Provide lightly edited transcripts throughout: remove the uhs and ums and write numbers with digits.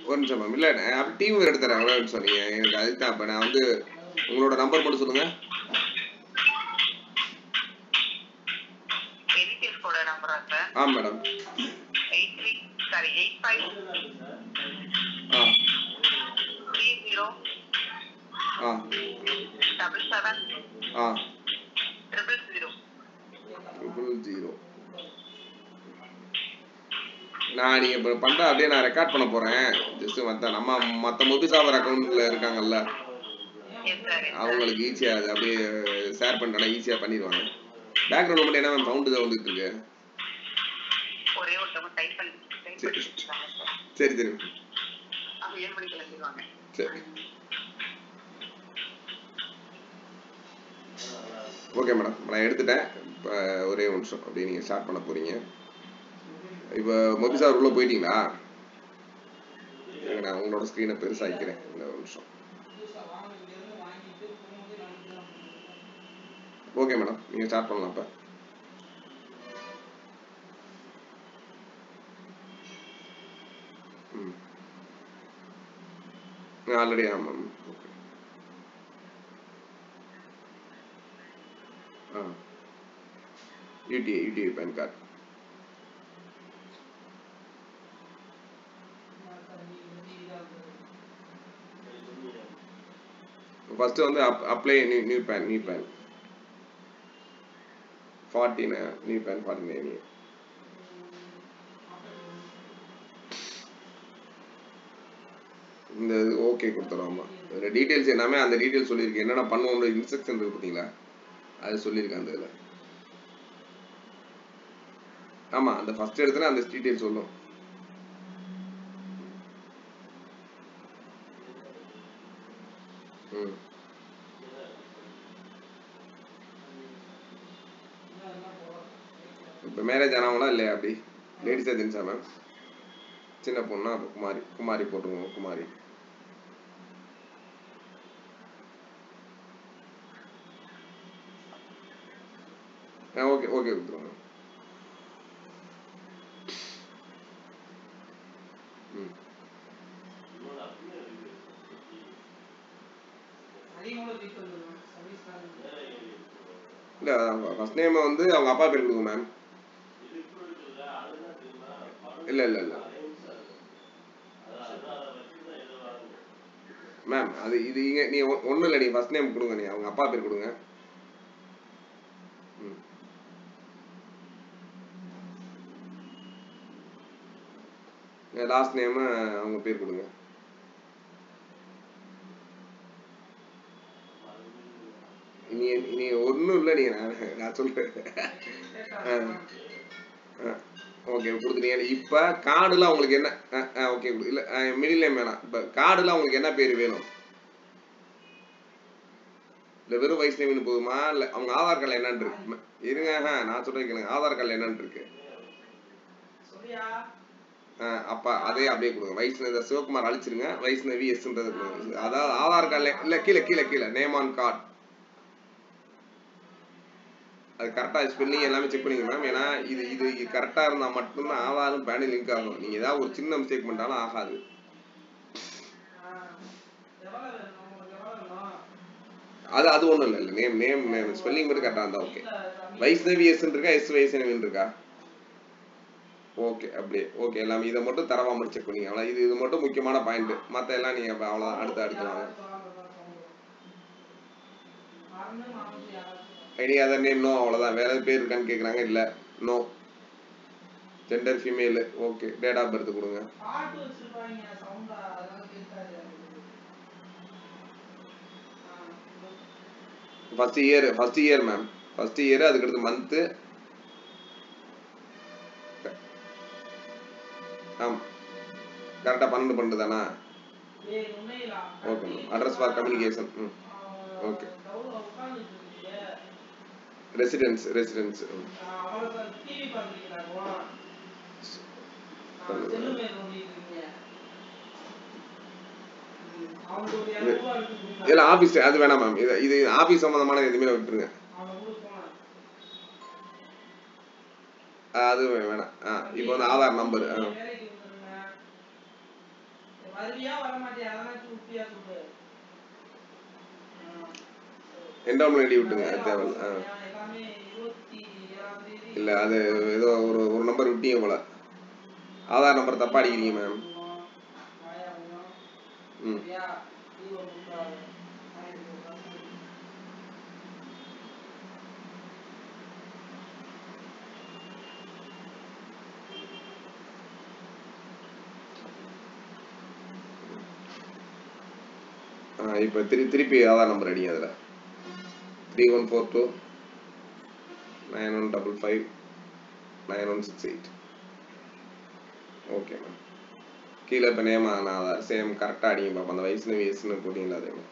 ஒரு நிமிஷம் மேம். இல்லை அப்படி டீம் எடுத்துறேன். ஒரு நிமிஷம். நீங்கள் எனக்கு அதுக்கு தான் இப்போ நான் வந்து உங்களோட நம்பர் மட்டும் சொல்லுங்க. ஆ மேடம். 85 ஆ 30 ஆ 77 ஆ 000. நான் நீங்கள் இப்போ பண்ணுற அப்படியே நான் ரெக்கார்ட் பண்ண போகிறேன். ஜஸ்ட்டு மற்ற மொபிசாவர் அக்கௌண்ட்டில் இருக்காங்கல்ல, அவங்களுக்கு ஈஸியாக அது அப்படியே ஷேர் பண்ணுறேன்னா ஈஸியாக பண்ணிடுவாங்க. பேக்ரவுண்ட் மட்டும் என்ன மேம் சவுண்டு தான் வந்துட்டு இருக்கு. சரி சரி சரி ஓகே மேடம். நான் எடுத்துட்டேன். இப்போ ஒரே நிமிஷம் அப்படியே நீங்கள் ஸ்டார்ட் பண்ண போகிறீங்க. இப்போ மொபிசாவர் உள்ளே போயிட்டீங்களா? நான் உங்களோட ஸ்க்ரீனை பெருசாகிக்கிறேன். இந்த ஒரு நிமிஷம். ஓகே மேடம், நீங்கள் ஸ்டார்ட் பண்ணலாம். இப்போ ஆல்ரெடி ஆமாம். Okay. UTI PAN card. First வந்து apply new PAN 49 new PAN 49. இந்த ஓகே கொடுத்துருவாமா. டீட்டெயில்ஸ் எல்லாமே அந்த டீட்டெயில்ஸ் சொல்லியிருக்கேன். என்னென்ன பண்ணுவோம் இன்ஸ்ட்ரக்ஷன் இருக்கு பார்த்தீங்களா, அது சொல்லியிருக்கேன் அந்த இதில். ஆமாம், அந்த ஃபர்ஸ்ட் இடத்துல அந்த டீட்டெயில்ஸ் சொல்லும். இப்போ மேரேஜ் ஆனவங்களா இல்லையா? அப்படி லேடிஸாக ஜென்ஸா மேம்? சின்ன பொண்ணா? அப்போ குமாரி போட்டுருவோம். குமாரி. ஓகே கொடுத்துருவோம். இல்லை, ஃபர்ஸ்ட் நேம் வந்து அவங்க அப்பா பேர் கொடுங்க மேம். இல்லை மேம், அது இது இங்கே நீ ஒன்றும் இல்லை. நீ ஃபர்ஸ்ட் நேம் கொடுங்க. நீ அவங்க அப்பா பேர் கொடுங்க. லாஸ்ட் நேமு அவங்க பேர் கொடுங்க. நீ ஒன்றும் இல்லை. நீங்கள் நான் சொல்கிறேன். ஓகே கொடுத்துட்டீங்க. இப்போ கார்டுல உங்களுக்கு என்ன? ஓகே இல்லை, மிடில் நேம் வேணாம். இப்போ கார்டுல உங்களுக்கு என்ன பேர் வேணும்? இல்லை வெறும் வைஸ் நேம்னு போதுமா? இல்லை அவங்க ஆதார் கார்டில் என்னன்னு இருக்கு? இருங்க, நான் சொல்கிறேன் கேளுங்க. ஆதார் கார்டில் என்னன்னு இருக்கு? அப்பா அதே அப்படியே கொடுங்க. வைஷ்ணவி சிவகுமார் அழிச்சிருங்க. வைஷ்ணவி எஸ்ன்றது கொடுங்க. அதாவது ஆதார் கார்டில் இல்லை, கீழே நேம் ஆன் கார்டு. அது கரெக்டாக ஸ்பெல்லிங் எல்லாமே செக் பண்ணிங்க மேம். ஏன்னா இது கரெக்டாக இருந்தால் மட்டும்தான் ஆதாரும் பேனல் லிங்க் ஆகும். நீங்கள் ஏதாவது ஒரு சின்ன மிஸ்டேக் பண்ணிட்டாலும் ஆகாது. அது ஒன்றும் இல்லை. நேம் ஸ்பெல்லிங் மட்டும் கரெக்டாக இருந்தால் ஓகே. வைஷ்ணவி எஸ்ன்னு இருக்கா? வைஷ்ணவின்னு இருக்கா? ஓகே அப்படியே ஓகே. எல்லாமே இதை மட்டும் தரவா மட்டும் செக் பண்ணிங்க. அவ்வளோ இது மட்டும் முக்கியமான பாயிண்ட். மற்ற எல்லாம் நீங்கள் அவ்வளோதான். அடுத்து வாங்க. ID other name no. அவ்வளோதான். வேற பேர் இருக்கான்னு கேட்குறாங்க. இல்லை, no. Gender female. Okay. Date of birth கொடுங்க. First year ma'am. First year. அதுக்கடுத்து மந்த்து. கரெக்டாக 12 தானா? Okay ma'am. Address for communication. Okay. Residence. இல்லை ஆஃபீஸ் அது வேணாம் மேம். இது ஆஃபீஸ் சம்மந்தமான எதுவுமே விட்டுருங்க. அது வேணாம். இப்போ வந்து ஆதார் நம்பர். என்டோமெண்ட் ஐடி விட்டுங்க, அது தேவையில்ல. இல்ல அது ஏதோ ஒரு நம்பர் விட்டீங்க போல, ஆதார் நம்பர் தப்பா அடிக்கிறீங்க மேம். ம் இப்போ திருப்பி ஆதார் நம்பர் அடிங்க. அதில் 3142 9155 9168. Okay ma'am. கீழே இப்போ நேம் ஆதார் சேம் கரெக்டாக அடிங்க பாப்பா. அந்த வைஷ்ணவி எஸ்ன்னு போட்டிங்களா அதே மாதிரி.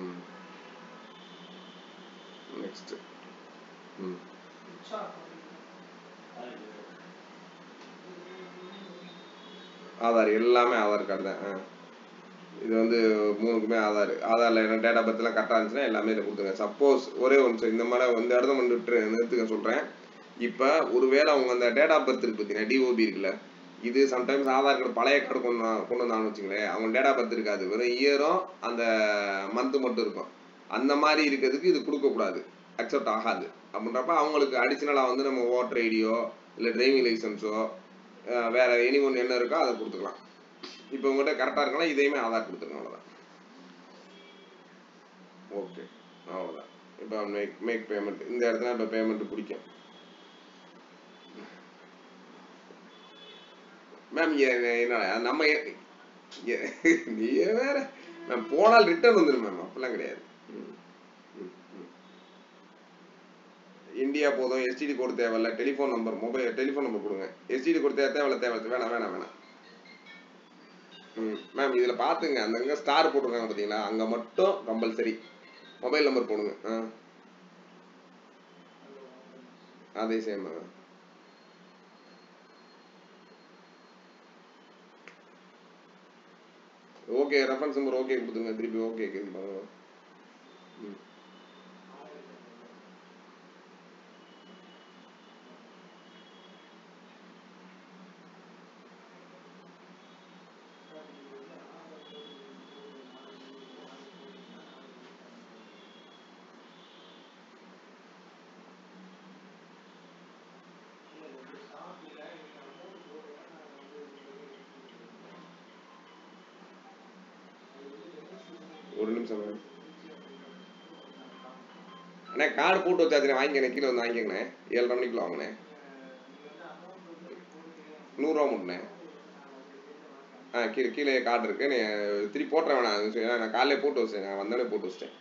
ம் நெக்ஸ்ட். ம் ஆதார் எல்லாமே ஆதார் கார்டு தான். இது வந்து 3க்குமே ஆதாரில் என்ன டேட் ஆஃப் பர்த்லாம் கரெக்டாக இருந்துச்சுன்னா எல்லாமே இதில் கொடுத்துங்க. சப்போஸ் ஒரே ஒன்று இந்த மாதிரி இந்த இடத்த வந்துட்டு நிறுத்துக்க சொல்கிறேன். இப்போ ஒருவேளை அவங்க அந்த டேட் ஆஃப் பர்த் இருக்கு பார்த்தீங்கன்னா, டிஓபி இருக்குல்ல, இது சம்டைம்ஸ் ஆதார் கார்டு பழைய கார்டு கொண்டு வந்தாங்கன்னு வச்சுங்களேன், அவங்க டேட் ஆஃப் பர்த் இருக்காது, வெறும் இயரும் அந்த மந்த்து மட்டும் இருக்கும். அந்த மாதிரி இருக்கிறதுக்கு இது கொடுக்கக்கூடாது, அக்செப்ட் ஆகாது. அப்படின்றப்ப அவங்களுக்கு அடிஷ்னலாக வந்து நம்ம ஓட்டர் ஐடியோ இல்லை டிரைவிங் லைசன்ஸோ வேற எனி ஒன்று என்ன இருக்கோ அதை கொடுத்துக்கலாம். இப்போ உங்கள்கிட்ட கரெக்டாக இருக்கலாம், இதையுமே ஆதார் கொடுத்துருங்க, அவ்வளோதான். ஓகே, அவ்வளோதான். இப்போ மேக் பேமெண்ட் இந்த இடத்துல இப்போ பேமெண்ட் பிடிக்கும் மேம். என்ன நம்ம நீ வேற மேம், போனால் ரிட்டர்ன் வந்துடும் மேம், அப்படிலாம் கிடையாது. இந்தியா போதும், எஸ்டிடி கோடு தேவையில்ல, டெலிஃபோன் நம்பர் டெலிஃபோன் நம்பர் கொடுங்க. எஸ்டிடி கோடு தேவையில்ல வேணாம். மேம் இதில் பார்த்துங்க, அங்கங்கே ஸ்டார் போட்டிருக்காங்க பார்த்தீங்களா, அங்கே மட்டும் கம்பல்சரி மொபைல் நம்பர் போடுங்க. அதே same. Okay, reference number okay கொடுத்துருங்க, திருப்பி ஓகே பாருங்க. ஒரு நிமிஷம் மேம். அண்ணே கார்டு போட்டு வச்சாச்சுண்ணே, வாங்கிக்கணே, கீழே வந்து வாங்கிக்கண்ணே. 7:30 மணிக்குள்ள வாங்கினேன். 100 ரூபா மட்டுண்ணே. கீழே கார்டு இருக்கு, நீ திருப்பி போட்டுற வேணாம், நான் காலையிலே போட்டு வச்சேன், நான் வந்தோடனே போட்டு வச்சிட்டேன்.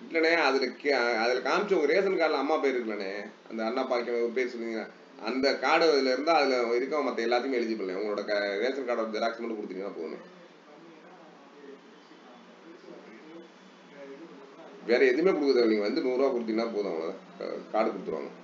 இல்லைண்ணே, அதில் காமிச்சு உங்கள் ரேஷன் கார்டில் அம்மா பேர் இருக்குல்லண்ணே, அந்த அண்ணா பாக்கியம் ஒரு பேர் சொல்லுவீங்க, அந்த கார்டு அதில் இருந்தால் அதில் இருக்க மற்ற எல்லாத்தையுமே எலிஜிபிள். உங்களோட ரேஷன் கார்டோட ஜெராக்ஸ் மட்டும் கொடுத்தீங்கன்னா போதும், வேற எதுவுமே கொடுக்குறது. நீங்கள் வந்து 100 ரூபா கொடுத்தீங்கன்னா போதும், அவ்வளோதான், கார்டு கொடுத்துருவாங்க.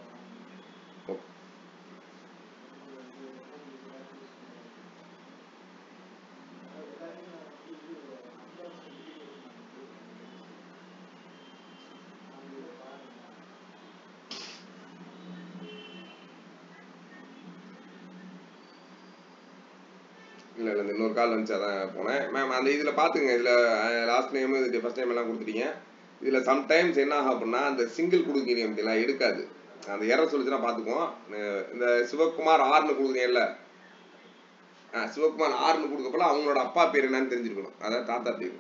இல்லை இந்த இன்னொரு கால் வந்துச்சு, அதான் போனேன் மேம். அந்த இதில் பார்த்துங்க, இதில் லாஸ்ட் நேம் ஃபர்ஸ்ட் நேம் எல்லாம் கொடுத்துட்டீங்க. இதில் சம்டைம்ஸ் என்ன ஆகும் அப்படின்னா, அந்த சிங்கிள் கொடுக்குறீங்க அப்படிலாம் எடுக்காது, அந்த எரர் சொல்லிச்சுன்னா பார்த்துக்குவோம். இந்த சிவகுமார் ஆர்னு கொடுக்குறீங்கல்ல, சிவகுமார் ஆர்னு கொடுக்கப்பல அவங்களோட அப்பா பேர் என்னன்னு தெரிஞ்சிருக்கணும், அதாவது தாத்தா பேர்.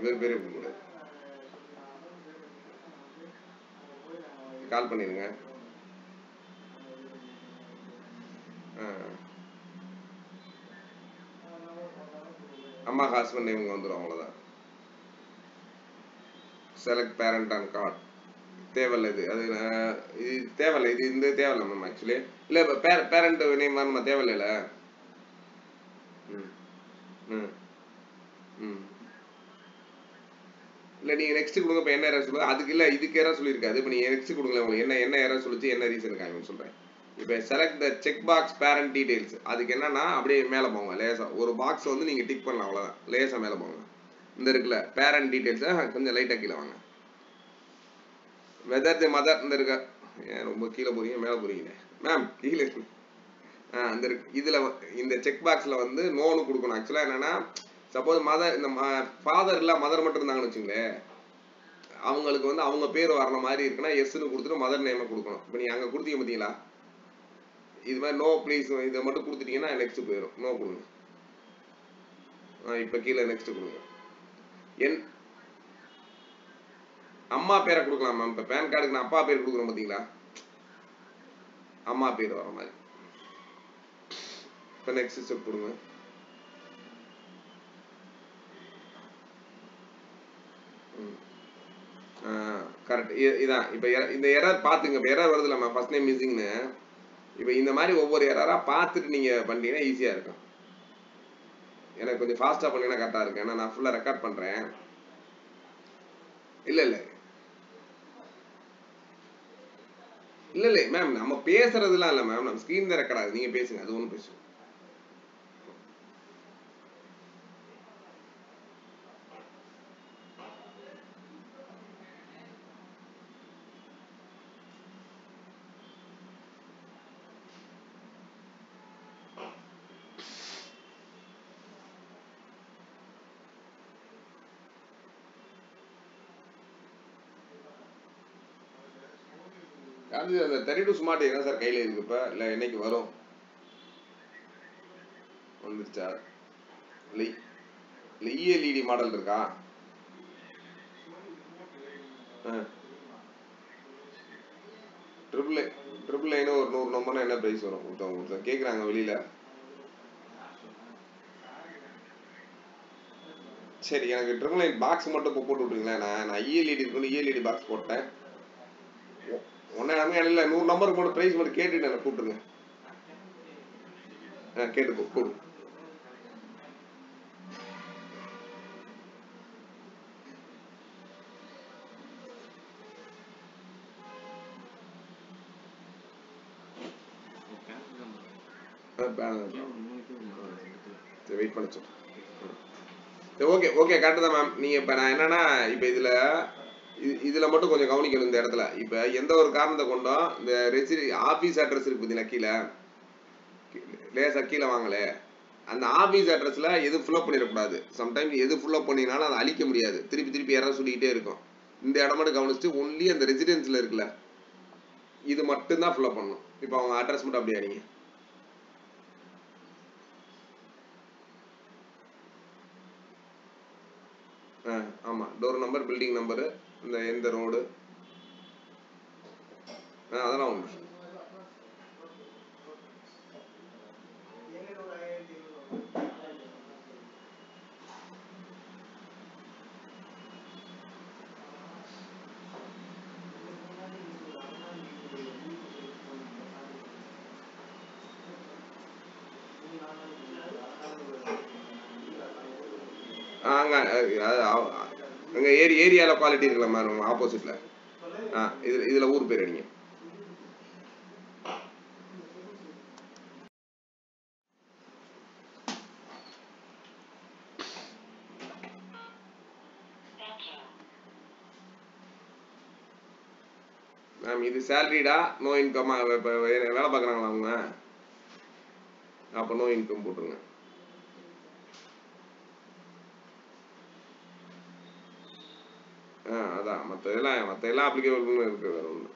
இவர் பேரே கொடுக்கூடாது. கால் பண்ணிருங்க. அம்மா ஹஸ்பண்ட் நேம் வந்துடும், அவ்வளோதான். செலக்ட் பேரண்ட் அண்ட் கார்டு தேவையில்ல, இது தேவையில்ல, இது இந்த தேவையில்ல மேம். ஆக்சுவலி இல்லை, இப்போ பேரண்ட் நேம் வேணுமா, தேவையில்ல. இல்லை நீங்கள் நெக்ஸ்ட் கொடுங்க. இப்போ என்ன ஏரர் சொல்லுங்க, அதுக்கு இல்லை இதுக்கு ஏரர் சொல்லியிருக்காது. இப்போ நீங்கள் நெக்ஸ்ட் கொடுங்களேன், உங்களுக்கு என்ன ஏரர் சொல்லிச்சு, என்ன ரீசன் காமின்னு சொல்கிறேன். இப்போ select the cheque box parent details. அதுக்கு என்னன்னா அப்படியே மேலே போங்க லேசா, ஒரு பாக்ஸ் வந்து நீங்க டிக் பண்ணலாம், அவ்வளவுதான். லேசா மேலே போங்க. இந்த இருக்குல்ல பேரண்ட் டீடைல்ஸ், கொஞ்சம் லைட்டா கீழே வாங்க. வெதர் தி மதர் இந்த இருக்க, ஏன் ரொம்ப கீழே போறீங்க, மேலே போறீங்களே மேம், கீழே இருக்கு. அந்த இருக்கு. இதுல இந்த செக் பாக்ஸ்ல வந்து நோன்னு கொடுக்கணும். ஆக்சுவலா என்னன்னா, சப்போஸ் மதர், இந்த ஃபாதர் இல்ல மதர் மட்டும் இருந்தாங்கன்னு வச்சுங்களேன், அவங்களுக்கு வந்து அவங்க பேர் வர்ற மாதிரி இருக்குன்னா எஸ்ன்னு கொடுத்துட்டு மதர் நேமை கொடுக்கணும். இப்போ நீங்க அங்க கொடுத்தீங்க பார்த்தீங்களா, இது மாதிரி நோ ப்ளீஸ் இதை மட்டும் கொடுத்துட்டீங்கன்னா நெக்ஸ்ட் போயிடும். நோ கொடுங்க. இப்போ கீழே நெக்ஸ்ட் கொடுங்க. என் அம்மா பேரை கொடுக்கலாம் மேம். இப்போ பேன் கார்டுக்கு நான் அப்பா பேர் கொடுக்குறேன் பார்த்தீங்களா, அம்மா பேர் வர மாதிரி. இப்போ நெக்ஸ்ட் ஸ்டெப் கொடுங்க. கரெக்ட், இதான். இப்போ இந்த எரர் பார்த்துங்க. இப்போ எரர் வருது இல்லை ஃபர்ஸ்ட் நேம் மிஸ்ஸிங்னு. இப்போ இந்த மாதிரி ஒவ்வொரு எரரா பார்த்துட்டு நீங்க பண்ணீங்கன்னா ஈஸியா இருக்கும். எனக்கு கொஞ்சம் ஃபாஸ்டா பண்ணீங்கன்னா கரெக்டா இருக்கு. ஏன்னா நான் ஃபுல்லா ரெக்கார்ட் பண்றேன். இல்ல இல்ல இல்ல இல்ல மேம், நம்ம பேசுறதுலாம் இல்ல மேம், நம்ம ஸ்கிரீன் தான் ரெக்கார்ட் ஆகுது. நீங்க பேசுங்க, அது ஒன்றும் பேசுங்க. அது அந்த 32 ஸ்மார்ட் என்ன சார் கையில இருக்கு இப்ப, இல்ல என்னைக்கு வரும்? வந்துருச்சா? இல்லை இஎல்இடி மாடல் இருக்கா? ட்ரிபிள் ஐன்னு ஒரு 100 நம்பர்னா என்ன பிரைஸ் வரும்? ஒருத்தவங்க கேட்குறாங்க வெளியில. சரி, எனக்கு ட்ரிபிள் ஐன் பாக்ஸ் மட்டும் இப்போ போட்டு விட்டுருங்களேன். நான் இஎல்இடி இருக்குன்னு இஎல்இடி பாக்ஸ் போட்டேன். ஒன்னே நம்ம இல்லை 100 நம்பருக்கு மட்டும் பிரைஸ் மட்டும் கேட்டுட்டு எனக்கு கூப்பிட்டுருங்க. கேட்டு கூடு. வெயிட் பண்ண சொல்றேன். ஓகே ஓகே கரெக்டு தான் மேம். நீங்க இப்ப நான் என்னன்னா, இப்ப இதுல மட்டும் கொஞ்சம் கவனிக்கணும். இந்த இடத்துல இப்ப எந்த ஒரு காரணத்தை கொண்டும் இந்த ஆபீஸ் அட்ரஸ் இருக்கு பார்த்தீங்களா, கீழே லேசா கீழே வாங்கலே, அந்த ஆபீஸ் அட்ரஸ்ல எது ஃபில்அப் பண்ணிடக்கூடாது. சம்டைம்ஸ் எது ஃபில்அப் பண்ணினாலும் அதை அழிக்க முடியாது, திருப்பி திருப்பி யாராவது சொல்லிக்கிட்டே இருக்கும். இந்த இடம் மட்டும் கவனிச்சுட்டு ஒன்லி அந்த ரெசிடென்ஸ்ல இருக்குல்ல, இது மட்டும் தான் ஃபில்அப் பண்ணணும். இப்போ அவங்க அட்ரஸ் மட்டும் அப்படியே அடிங்க. ஆமா, டோர் நம்பர், பில்டிங் நம்பரு, இந்த எந்த ரோடு, அதெல்லாம் ஒன்று. அங்க ஏரியால குவாலிட்டி இருக்குல்ல மேம், ஆப்போசிட்ல. இதுல ஊர் பேர் அடிங்க. மேம் இது சேலரிடா, நோ இன்கம். வேலை பார்க்குறாங்களா அவங்க? அப்போ நோ இன்கம் போட்டுருங்க. அதான் மற்ற எல்லாம் அப்ளிகேபிள்னு இருக்கு, வேற ஒன்று.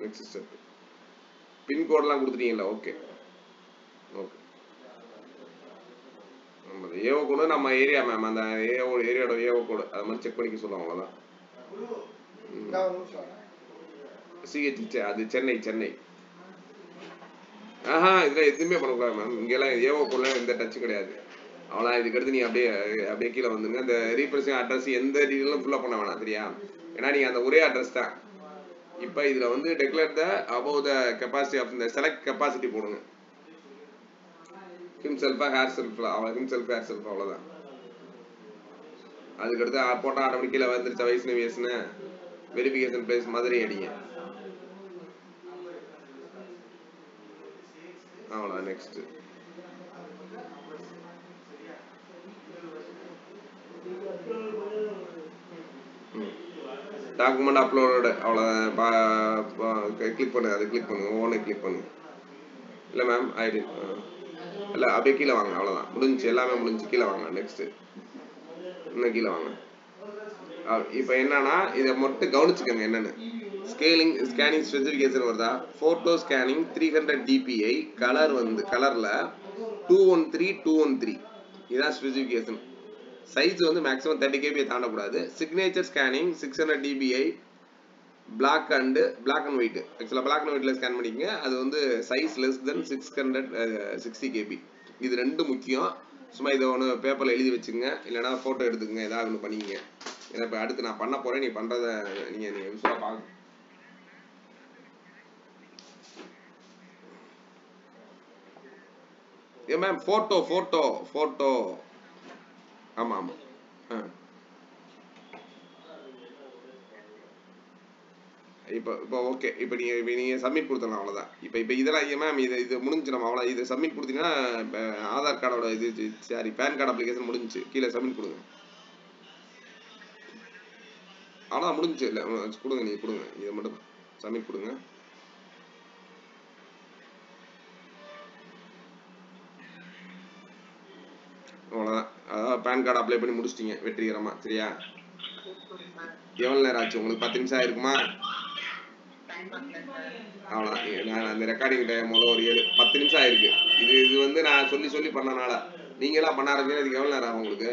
நெக்ஸ்ட் ஸ்டெப் பின்கோடெல்லாம் கொடுத்துட்டீங்களா? Okay okay. நம்ம ஏஓ கோடு நம்ம ஏரியா மேம், அந்த ஏரியாவோட ஏஓ கோடு அதை மாதிரி செக் பண்ணிக்க சொல்லுவாங்க, அவ்வளோதான். சிஹெச் அது சென்னை. இதுல எதுவுமே பண்ணக்கூடாது மேம். இங்கெல்லாம் ஏஓ கோட்லாம் எந்த டச் கிடையாது. அவ்வளோ இதுக்கடுத்து நீ அப்படியே கீழே வந்துருங்க. இந்த ரீப்ரஸிங் அட்ரஸ் எந்த டீட்டெயிலும் ஃபில்அப் பண்ண வேணாம், சரியா? ஏன்னா நீங்க அந்த ஒரே அட்ரஸ் தான். இப்போ இதுல வந்து declare the above the capacity of இந்த செலக்ட் கெப்பாசிட்டி போடுங்க. ஹிம்செல்ஃபா ஹேர் செல்ஃபா, ஹிம்செல்ஃப் ஹேர் செல்ஃப், அவ்வளோதான். அதுக்கடுத்து போட்டா ஆட்டோமேட்டிக்கா வந்துருச்சா வைஷ்ணவியஸ்னு வெரிஃபிகேஷன் பிளேஸ் மதுரை அடிங்க. அவ்வளோதான். Next document upload. அவ்வளோதான். கிளிக் பண்ணுங்க, அதை கிளிக் பண்ணுங்க, ஒவ்வொன்று கிளிக் பண்ணுங்க. இல்லை மேம் ஐடி இல்லை, அப்படியே கீழே வாங்க. அவ்வளோதான், முடிஞ்சு, எல்லாமே முடிஞ்சு. கீழே வாங்க. நெக்ஸ்ட்டு இன்னும் கீழே வாங்க. இப்போ என்னன்னா இதை மட்டும் கவனிச்சுக்கோங்க. என்னென்னு ஸ்கேனிங் ஸ்பெசிஃபிகேஷன் வருதா? ஃபோட்டோ ஸ்கேனிங் 300 dpi, கலர் வந்து கலரில் 213 இதுதான் ஸ்பெசிஃபிகேஷன். சைஸ் வந்து மேக்ஸிமம் 30 KB தாண்டக்கூடாது. Signature scanning 600 dpi, black and white. ஆக்சுவலாக பிளாக் அண்ட் ஒயிட்டில் ஸ்கேன் பண்ணிக்கங்க. அது வந்து சைஸ் லெஸ் தென் 660 KB. இது ரெண்டு முக்கியம். சும்மா இதை ஒன்று பேப்பரில் எழுதி வச்சுங்க, இல்லைனா ஃபோட்டோ எடுத்துக்கங்க, ஏதாவது ஒன்று பண்ணிக்கங்க. இதை இப்போ அடுத்து நான் பண்ண போகிறேன். நீ பண்ணுறதை நீங்கள் யூஸ்ஃபுல்லாக பார்க்க. ஏ மேம் ஃபோட்டோ ஆமாம் ஆமாம். இப்போ ஓகே. இப்போ நீங்கள் சப்மிட் கொடுத்தலாம். அவ்வளோதான். இப்போ இதெல்லாம் மேம் இது முடிஞ்சு. நம்ம அவ்வளோ இது சப்மிட் கொடுத்தீங்கன்னா ஆதார் கார்டோட இது சாரி பேன் கார்டு அப்ளிகேஷன் முடிஞ்சு. கீழே சப்மிட் கொடுங்க. அவ்வளோதான், முடிஞ்சு. இல்லை கொடுங்க, நீங்கள் கொடுங்க. இதை மட்டும் சப்மிட் கொடுங்க. அவ்வளோதான். அதாவது பேன் கார்டு அப்ளை பண்ணி முடிச்சிட்டிங்க வெற்றிகரமாக. சரியா? எவ்வளோ நேரம் ஆச்சு உங்களுக்கு? 10 நிமிஷம் ஆயிருக்குமா? அவ்வளோதான். நான் அந்த ரெக்கார்டிங் டைம் ஒரு 10 நிமிஷம் ஆயிருக்கு. இது வந்து நான் சொல்லி பண்ணனால நீங்களாம் பண்ண ஆரம்பிச்சு. இதுக்கு எவ்வளோ நேரம் ஆகும் உங்களுக்கு?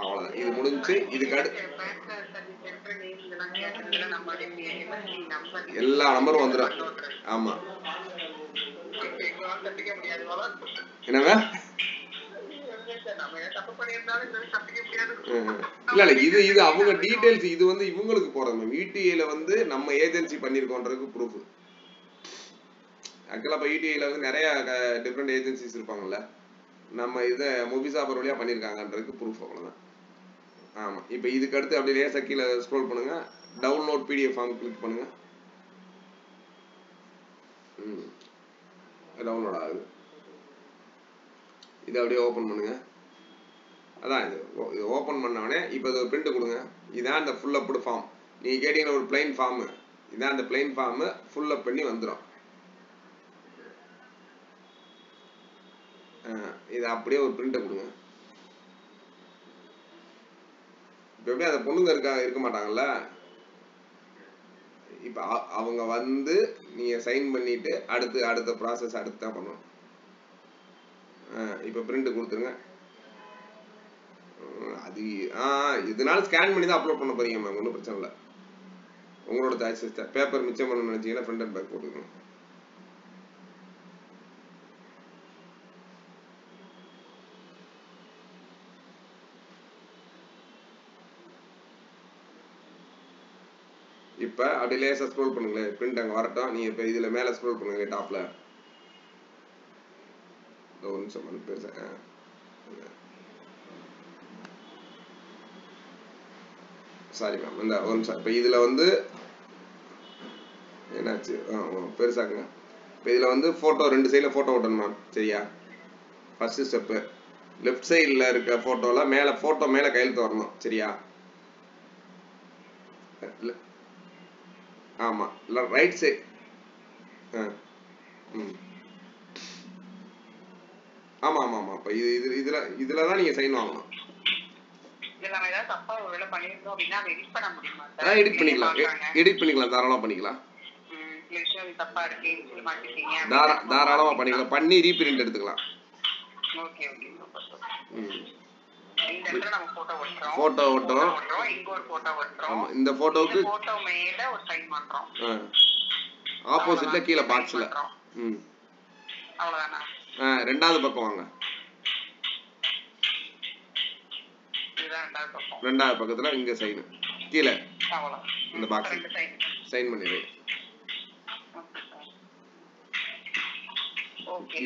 அவ்வளோதான். இது முடிஞ்சு. இதுக்கு அடுத்து எல்லா நம்பரும் வந்துடும். ஆமாம். என்னங்க? இல்ல இது அவங்க டீடைல்ஸ். இது வந்து இவங்களுக்கு போறது மேம். யூடிஐல வந்து நம்ம ஏஜென்சி பண்ணிருக்கோன்றதுக்கு ப்ரூஃப். ஆக்சுவலா இப்போ யூடிஐல வந்து நிறைய டிஃப்ரெண்ட் ஏஜென்சிஸ் இருப்பாங்கல்ல. நம்ம இதை மொபிசாபர் வழியா பண்ணிருக்காங்கன்றதுக்கு ப்ரூஃப். அவ்வளவுதான். ஆமா. இப்போ இதுக்கு அடுத்து அப்படியே லேசா கீழே ஸ்க்ரோல் பண்ணுங்க. டவுன்லோட் பிடிஎஃப் ஃபார்ம் கிளிக் பண்ணுங்க. டவுன்லோட் ஆகுது. இதை அப்படியே ஓப்பன் பண்ணுங்க. அதான் இது ஓப்பன் பண்ணவனே இப்போ இது பிரிண்ட் கொடுங்க. இதான் இந்த ஃபுல் அப்டு ஃபார்ம். நீங்கள் கேட்டீங்கன்னா ஒரு பிளைன் ஃபார்மு. இதான் அந்த பிளைன் ஃபார்மு ஃபுல் அப் பண்ணி வந்துடும். இது அப்படியே ஒரு பிரிண்ட்டை கொடுங்க. இப்போ எப்படி அந்த பொண்ணுங்க இருக்க மாட்டாங்கல்ல. இப்போ அவங்க வந்து நீங்கள் சைன் பண்ணிட்டு அடுத்த ப்ராசஸ் அடுத்து தான் பண்ணணும். இப்போ பிரிண்ட் கொடுத்துருங்க. அது இதனால ஸ்கேன் பண்ணி தான் அப்லோட் பண்ண போறீங்க மேம். ஒன்றும் பிரச்சனை இல்லை. உங்களோட சாய்ஸ். பேப்பர் மிச்சம் பண்ணணும்னு நினைச்சீங்கன்னா ஃப்ரண்ட் அண்ட் பேக் போட்டுக்கணும். இப்போ அப்படி லேசாக ஸ்க்ரோல் பண்ணுங்களேன். பிரிண்ட் அங்கே வரட்டும். நீங்கள் இப்போ இதில் மேலே ஸ்க்ரோல் பண்ணுங்க டாப்பில். ஒரு நிமிஷம் பெருசா. Sorry ma'am. இந்த ஒரு நிமிஷம். இப்போ இதில் வந்து என்னாச்சு? பெருசாக்குங்க. இப்போ இதில் வந்து ஃபோட்டோ 2 சைடில் ஃபோட்டோ ஓட்டணும் மேம். சரியா? ஃபர்ஸ்ட் ஸ்டெப்பு லெஃப்ட் சைடில் இருக்க ஃபோட்டோவில் மேலே ஃபோட்டோ மேலே கையெழுத்து வரணும். சரியா? ஆமாம். இல்லை ரைட் சைடு. ஆமாம் ஆமாம் ஆமாம். இப்போ இதில் தான் நீங்கள் சைன் வாங்கணும். எடிட் பண்ணிக்கலாம். தாராளமாக பண்ணிக்கலாம். தாராளமாக பண்ணிக்கலாம். பண்ணி ரீபிரிண்ட் எடுத்துக்கலாம். போட்டோ ஓட்டுறோம். இந்த போட்டோவுக்கு ஆப்போசிட்ல கீழே பாக்ஸ்ல. ரெண்டாவது பக்கம் வாங்க. ரெண்டாவது பக்கத்துல இங்க சைன் கீழே இந்த பாக்ஸ் சைன் பண்ணிடு.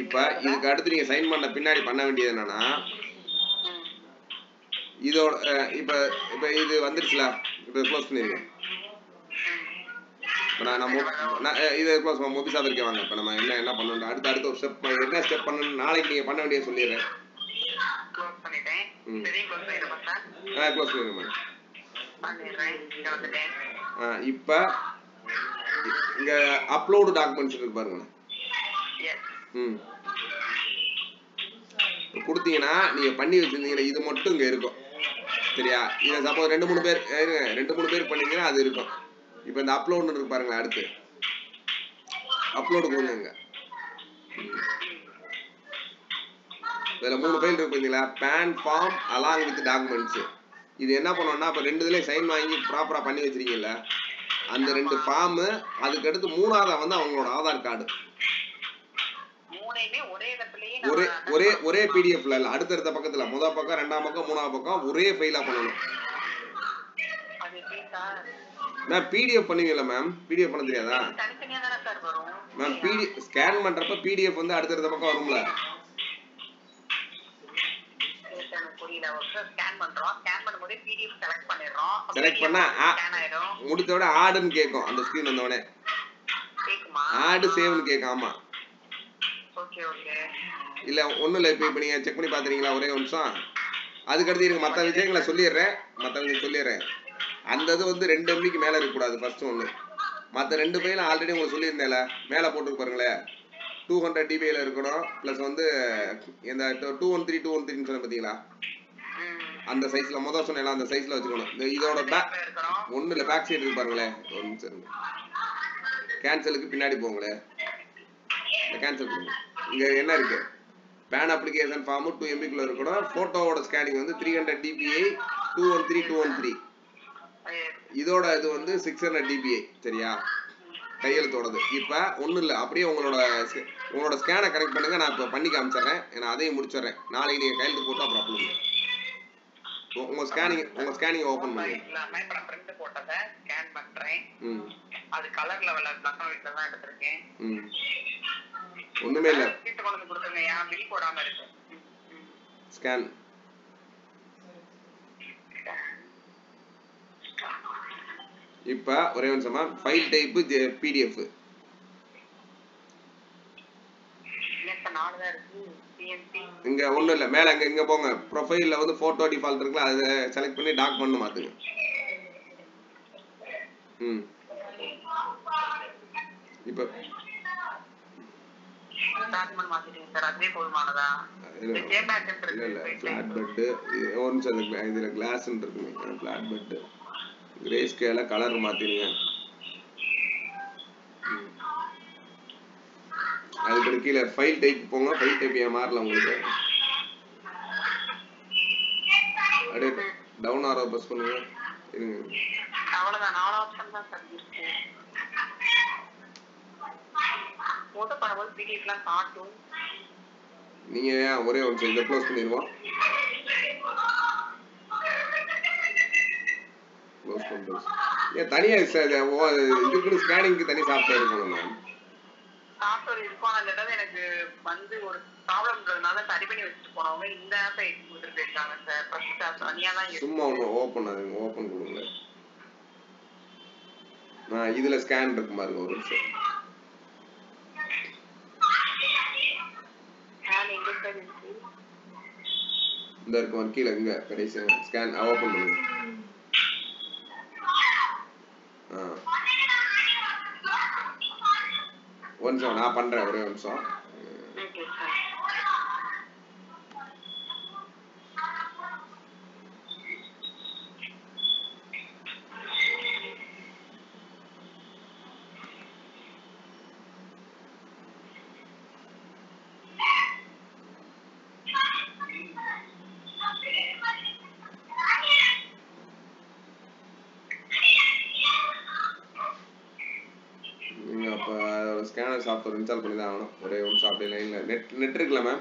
இப்ப இதுக்கு அடுத்து நீங்க சைன் பண்ண பின்னாடி பண்ண வேண்டியது என்னன்னா, இதோட இப்ப இது வந்துருச்சுல. இப்ப க்ளோஸ் பண்ணிருங்க. இது க்ளோஸ் மொபி சாதரிக்க வாங்க. இப்போ நம்ம என்ன பண்ணணும், அடுத்த ஒரு ஸ்டெப் என்ன ஸ்டெப் பண்ணணும் நாளைக்கு நீங்கள் பண்ண வேண்டிய சொல்லிடுறேன். க்ளோஸ் பண்ணிட்டேன். க்ளோஸ் பண்ணிடுறேன் சார். க்ளோஸ் பண்ணிடுறேன். இப்போ இங்கே அப்லோடு டாக்குமெண்ட்ஸ் இருக்கு பாருங்க. கொடுத்தீங்கன்னா நீங்கள் பண்ணி வச்சுருந்தீங்கன்னா இது மட்டும் இங்கே இருக்கும். சரியா? இதை சப்போஸ் 2-3 பேர் பண்ணீங்கன்னா அது இருக்கும். இப்போ இந்த அப்லோடுன்னு இருக்கு பாருங்களேன். அடுத்து அப்லோடு கொடுங்க. இதில் 3 ஃபைல் இருக்கு பார்த்தீங்களா? PAN form along with documents. இது என்ன பண்ணோம்னா இப்போ 2 இதுலேயும் சைன் வாங்கி ப்ராப்பராக பண்ணி வச்சிருக்கீங்கல்ல, அந்த 2 ஃபார்மு, அதுக்கு அடுத்து 3ஆவதா வந்து அவங்களோட ஆதார் கார்டு. ஒரே பிடிஎஃப்ல இல்ல, அடுத்தடுத்த பக்கத்துல முதல் பக்கம் 2ஆம் பக்கம் 3ஆம் பக்கம் ஒரே ஃபைலா பண்ணணும். மேம் பிடிஎஃப் பண்ணுவீங்களா மேம்? பிடிஎஃப் பண்ண தெரியாதா மேம்? ஸ்கேன் பண்றப்ப பிடிஎஃப் வந்து அடுத்தடுத்த பக்கம் வரும்ல. செலக்ட் பண்ணா முடித்தோட ஆடுன்னு கேட்கும். அந்த ஸ்கிரீன் வந்தோடனே ஆடு சேவ்னு கேட்கும். ஆமா இல்ல ஒண்ணும் இல்ல. இப்ப நீங்க செக் பண்ணி பாத்துறீங்களா? ஒரே நிமிஷம். அதுக்கடுத்து இருங்க, மற்ற விஷயங்களை சொல்லிடுறேன். அந்த இது வந்து 2 MB மேல இருக்கக்கூடாது ஃபர்ஸ்ட் ஒன்று. மற்ற 2 ஃபைலும் ஆல்ரெடி உங்களுக்கு சொல்லியிருந்தேன்ல, மேலே போட்டு பாருங்களேன். 200 DBல இருக்கணும். ப்ளஸ் வந்து இந்த 213 சொன்ன பார்த்தீங்களா, அந்த சைஸ்ல முதல் சொன்னேன், அந்த சைஸ்ல வச்சுக்கணும். இதோட பேக் ஒன்றும் இல்லை, பேக் சைடு இருக்கு பாருங்களேன். ஒரு நிமிஷம் கேன்சலுக்கு பின்னாடி போங்களேன். கேன்சல் பண்ணுங்க. இங்க என்ன இருக்கு? பேன் அப்ளிகேஷன் ஃபார்ம் 2 MB இருக்கணும். போட்டோவோட ஸ்கேனிங் வந்து 300 DPI 213. இதோட இது வந்து 600 DPI. சரியா? கையெழுத்தோடது. இப்ப ஒண்ணும் இல்ல, அப்படியே உங்களோட ஸ்கேனை கனெக்ட் பண்ணுங்க. நான் இப்ப பண்ணி காமிச்சிடுறேன். நான் அதையும் முடிச்சிடுறேன். நாளைக்கு நீங்க கையெழுத்து போட்டு அப்புறம் அப்லோட் பண்ணுங்க. உங்க ஸ்கேனிங் ஓபன் பண்ணுங்க. நான் பிரிண்ட் போட்டத ஸ்கேன் பண்றேன். அது கலர் லெவல்ல பிளாக் அண்ட் ஒயிட்ல தான் எடுத்துர்க்கேன். ஒண்ணுமே இல்ல. சீட் கொண்டு கொடுங்க. யா பில் போடாம இருக்கு. ஸ்கேன் இப்ப ஒரே நிமிஷமா. File type PDF. இங்க ஒண்ணும் இல்ல, மேல இங்க போங்க. ப்ரொஃபைல்ல வந்து போட்டோ டிஃபால்ட் இருக்குல, அதை செலக்ட் பண்ணி டாக்குமெண்ட் மாத்துங்க. இப்ப டாக்குமெண்ட் மாத்திட்டீங்க சார். அதுவே போதுமானதா? இல்ல ஃபிளாட் பெட் ஒன்ஸ் அந்த இதுல கிளாஸ்ன்னு இருக்குங்க. Flat bed greyscale colour மாத்திடுங்க. அதுக்கு கீழே ஃபைல் டைப் போங்க. ஃபைல் டைப் ஏன் மாறல உங்களுக்கு? அப்படியே டவுன் ஆரோ பிரஸ் பண்ணுங்க. இருங்க, அவ்வளவுதான். 4 ஆப்ஷன் தான் சார் இருக்கு. போட்டோ பண்ணும்போது பிடிஎஃப்லாம் காட்டும். நீங்க ஒரே ஒரு இதை க்ளோஸ் பண்ணிடுவோம். க்ளோஸ் பண்ணுறோம். ஏன் தனியா இதுக்கு ஸ்கேனிங்க்கு தனி சாஃப்ட்வேர் இருக்கணும் மேம். சாஃப்ட்வேர் இருக்கும். அந்த தடவை எனக்கு வந்து ஒரு ப்ராப்ளம்ன்றதுனால சரி பண்ணி வச்சுட்டு போனவங்க இந்த ஆப்பை கொடுத்துட்டு போயிருக்காங்க சார். ஃபர்ஸ்ட் ஆப் தனியா தான் இருக்கு. சும்மா ஒன்று ஓப்பன் கொடுங்க. இதுல ஸ்கேன் இருக்கு பாருங்க. ஒரு நிமிஷம். இந்த இருக்கு கீழே இங்க கடைசி ஸ்கேன் ஓப்பன் பண்ணுங்க. ஒரு நிமிஷம் நான் பண்றேன். ஒரே நிமிஷம். ஸ்கேனர் சாஃப்ட்வேர் இன்ஸ்டால் பண்ணி தான் ஆகணும். ஒரே நிமிஷம். அப்படியே லைன்ல நெட் இருக்குல்ல மேம்?